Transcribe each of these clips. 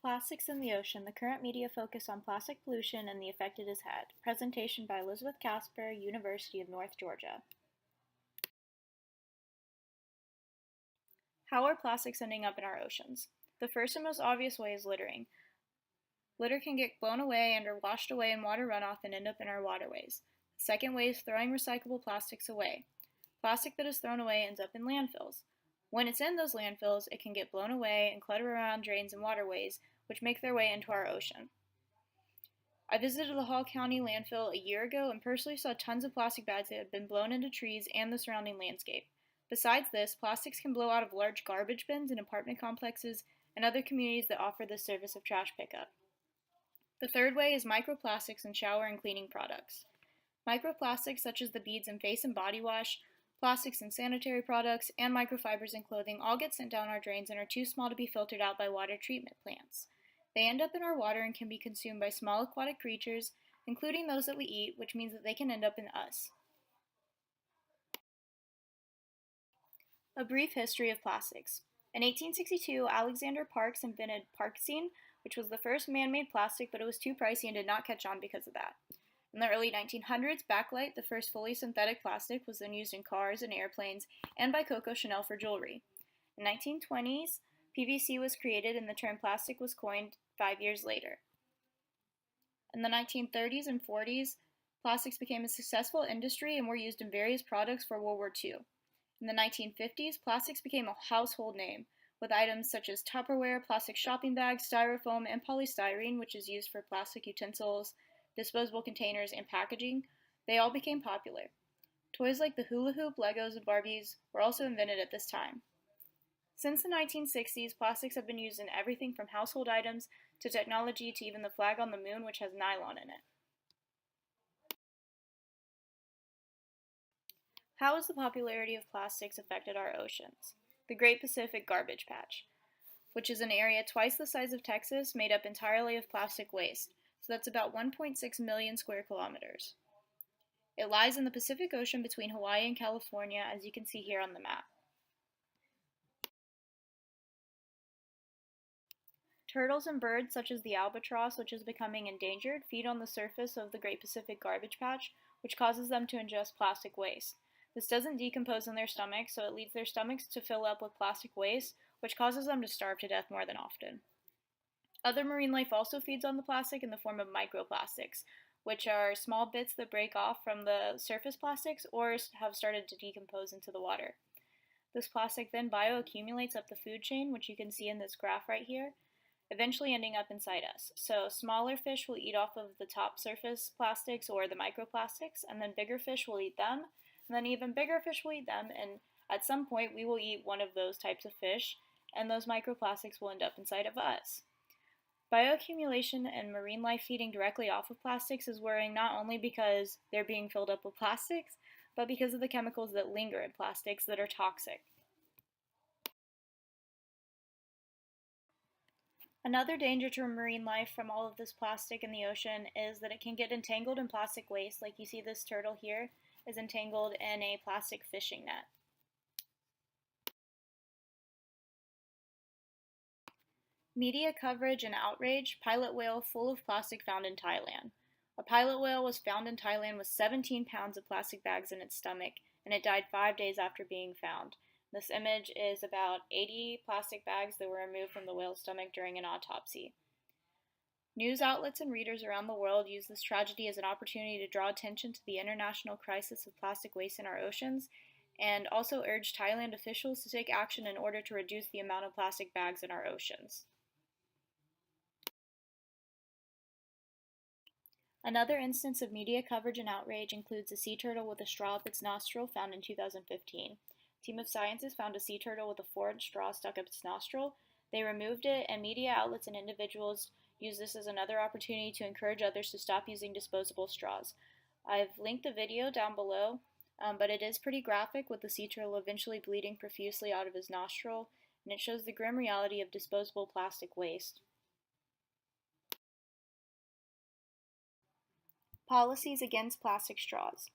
Plastics in the Ocean, the current media focus on plastic pollution and the effect it has had. Presentation by Elizabeth Casper, University of North Georgia. How are plastics ending up in our oceans? The first and most obvious way is littering. Litter can get blown away and or washed away in water runoff and end up in our waterways. The second way is throwing recyclable plastics away. Plastic that is thrown away ends up in landfills. When it's in those landfills, it can get blown away and clutter around drains and waterways, which make their way into our ocean. I visited the Hall County landfill a year ago and personally saw tons of plastic bags that had been blown into trees and the surrounding landscape. Besides this, plastics can blow out of large garbage bins in apartment complexes and other communities that offer this service of trash pickup. The third way is microplastics in shower and cleaning products. Microplastics such as the beads in face and body wash, plastics in sanitary products, and microfibers in clothing all get sent down our drains and are too small to be filtered out by water treatment plants. They end up in our water and can be consumed by small aquatic creatures, including those that we eat, which means that they can end up in us. A brief history of plastics. In 1862, Alexander Parkes invented Parkesine, which was the first man-made plastic, but it was too pricey and did not catch on because of that. In the early 1900s, Bakelite, the first fully synthetic plastic, was then used in cars and airplanes and by Coco Chanel for jewelry. In the 1920s, PVC was created and the term plastic was coined 5 years later. In the 1930s and 40s, plastics became a successful industry and were used in various products for World War II. In the 1950s, plastics became a household name, with items such as Tupperware, plastic shopping bags, styrofoam, and polystyrene, which is used for plastic utensils, disposable containers, and packaging. They all became popular. Toys like the hula hoop, Legos, and Barbies were also invented at this time. Since the 1960s, plastics have been used in everything from household items to technology to even the flag on the moon, which has nylon in it. How has the popularity of plastics affected our oceans? The Great Pacific Garbage Patch, which is an area twice the size of Texas made up entirely of plastic waste, so that's about 1.6 million square kilometers. It lies in the Pacific Ocean between Hawaii and California, as you can see here on the map. Turtles and birds, such as the albatross, which is becoming endangered, feed on the surface of the Great Pacific Garbage Patch, which causes them to ingest plastic waste. This doesn't decompose in their stomachs, so it leads their stomachs to fill up with plastic waste, which causes them to starve to death more than often. Other marine life also feeds on the plastic in the form of microplastics, which are small bits that break off from the surface plastics or have started to decompose into the water. This plastic then bioaccumulates up the food chain, which you can see in this graph right here, eventually ending up inside us. So smaller fish will eat off of the top surface plastics or the microplastics, and then bigger fish will eat them, and then even bigger fish will eat them, and at some point we will eat one of those types of fish, and those microplastics will end up inside of us. Bioaccumulation and marine life feeding directly off of plastics is worrying not only because they're being filled up with plastics, but because of the chemicals that linger in plastics that are toxic. Another danger to marine life from all of this plastic in the ocean is that it can get entangled in plastic waste, like you see this turtle here is entangled in a plastic fishing net. Media coverage and outrage, pilot whale full of plastic found in Thailand. A pilot whale was found in Thailand with 17 pounds of plastic bags in its stomach, and it died 5 days after being found. This image is about 80 plastic bags that were removed from the whale's stomach during an autopsy. News outlets and readers around the world use this tragedy as an opportunity to draw attention to the international crisis of plastic waste in our oceans, and also urge Thailand officials to take action in order to reduce the amount of plastic bags in our oceans. Another instance of media coverage and outrage includes a sea turtle with a straw up its nostril found in 2015. A team of scientists found a sea turtle with a 4-inch straw stuck up its nostril. They removed it, and media outlets and individuals use this as another opportunity to encourage others to stop using disposable straws. I've linked the video down below, but it is pretty graphic, with the sea turtle eventually bleeding profusely out of his nostril, and it shows the grim reality of disposable plastic waste. Policies against plastic straws.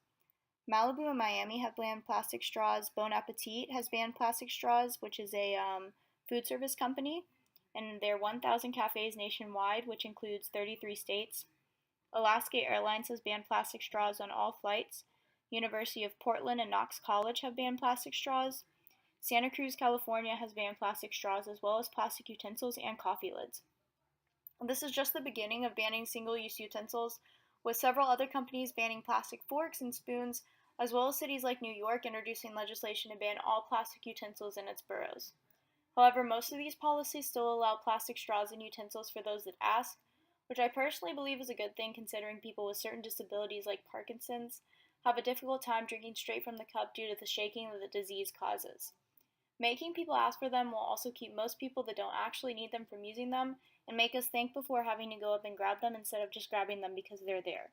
Malibu and Miami have banned plastic straws. Bon Appetit has banned plastic straws, which is a food service company. and their 1,000 cafes nationwide, which includes 33 states. Alaska Airlines has banned plastic straws on all flights. University of Portland and Knox College have banned plastic straws. Santa Cruz, California has banned plastic straws as well as plastic utensils and coffee lids. And this is just the beginning of banning single-use utensils, with several other companies banning plastic forks and spoons, as well as cities like New York introducing legislation to ban all plastic utensils in its boroughs. However, most of these policies still allow plastic straws and utensils for those that ask, which I personally believe is a good thing considering people with certain disabilities like Parkinson's have a difficult time drinking straight from the cup due to the shaking that the disease causes. Making people ask for them will also keep most people that don't actually need them from using them and make us think before having to go up and grab them instead of just grabbing them because they're there.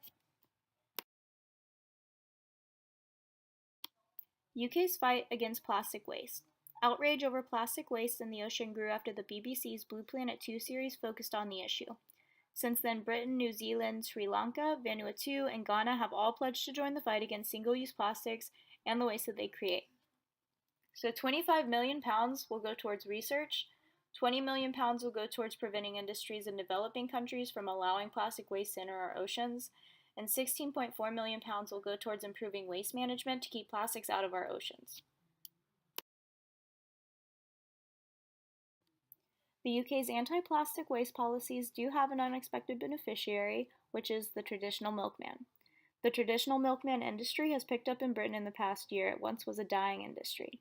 UK's fight against plastic waste. Outrage over plastic waste in the ocean grew after the BBC's Blue Planet 2 series focused on the issue. Since then, Britain, New Zealand, Sri Lanka, Vanuatu, and Ghana have all pledged to join the fight against single-use plastics and the waste that they create. So £25 million will go towards research, £20 million will go towards preventing industries in developing countries from allowing plastic waste to enter our oceans, and £16.4 million will go towards improving waste management to keep plastics out of our oceans. The UK's anti-plastic waste policies do have an unexpected beneficiary, which is the traditional milkman. The traditional milkman industry has picked up in Britain in the past year. It once was a dying industry.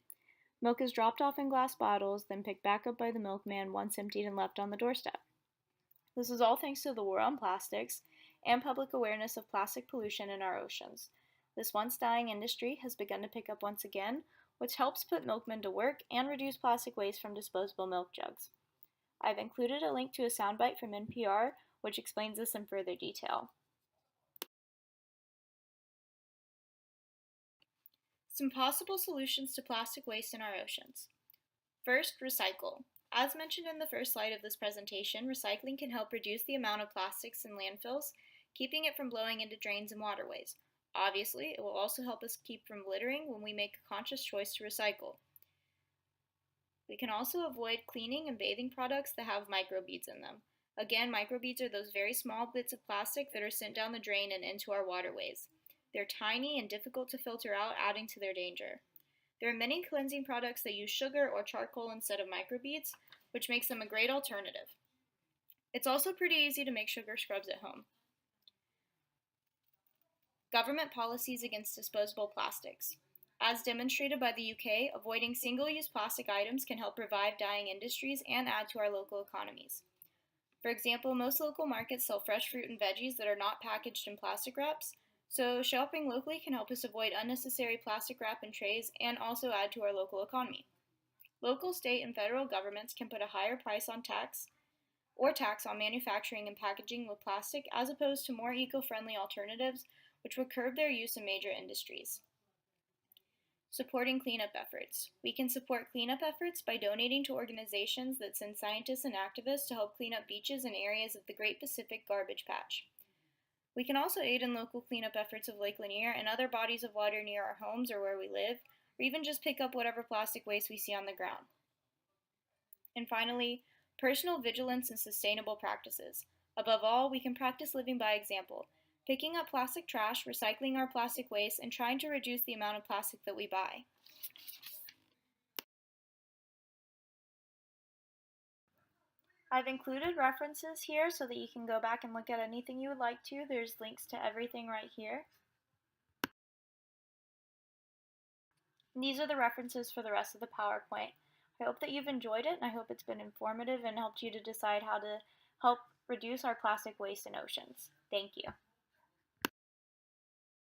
Milk is dropped off in glass bottles, then picked back up by the milkman once emptied and left on the doorstep. This is all thanks to the war on plastics and public awareness of plastic pollution in our oceans. This once dying industry has begun to pick up once again, which helps put milkmen to work and reduce plastic waste from disposable milk jugs. I've included a link to a soundbite from NPR, which explains this in further detail. Some possible solutions to plastic waste in our oceans. First, recycle. As mentioned in the first slide of this presentation, recycling can help reduce the amount of plastics in landfills, keeping it from blowing into drains and waterways. Obviously, it will also help us keep from littering when we make a conscious choice to recycle. We can also avoid cleaning and bathing products that have microbeads in them. Again, microbeads are those very small bits of plastic that are sent down the drain and into our waterways. They're tiny and difficult to filter out, adding to their danger. There are many cleansing products that use sugar or charcoal instead of microbeads, which makes them a great alternative. It's also pretty easy to make sugar scrubs at home. Government policies against disposable plastics. As demonstrated by the UK, avoiding single-use plastic items can help revive dying industries and add to our local economies. For example, most local markets sell fresh fruit and veggies that are not packaged in plastic wraps, so shopping locally can help us avoid unnecessary plastic wrap and trays and also add to our local economy. Local, state, and federal governments can put a higher price on tax on manufacturing and packaging with plastic as opposed to more eco-friendly alternatives, which would curb their use in major industries. Supporting cleanup efforts. We can support cleanup efforts by donating to organizations that send scientists and activists to help clean up beaches and areas of the Great Pacific Garbage Patch. We can also aid in local cleanup efforts of Lake Lanier and other bodies of water near our homes or where we live, or even just pick up whatever plastic waste we see on the ground. And finally, personal vigilance and sustainable practices. Above all, we can practice living by example, picking up plastic trash, recycling our plastic waste, and trying to reduce the amount of plastic that we buy. I've included references here so that you can go back and look at anything you would like to. There's links to everything right here. And these are the references for the rest of the PowerPoint. I hope that you've enjoyed it, and I hope it's been informative and helped you to decide how to help reduce our plastic waste in oceans. Thank you.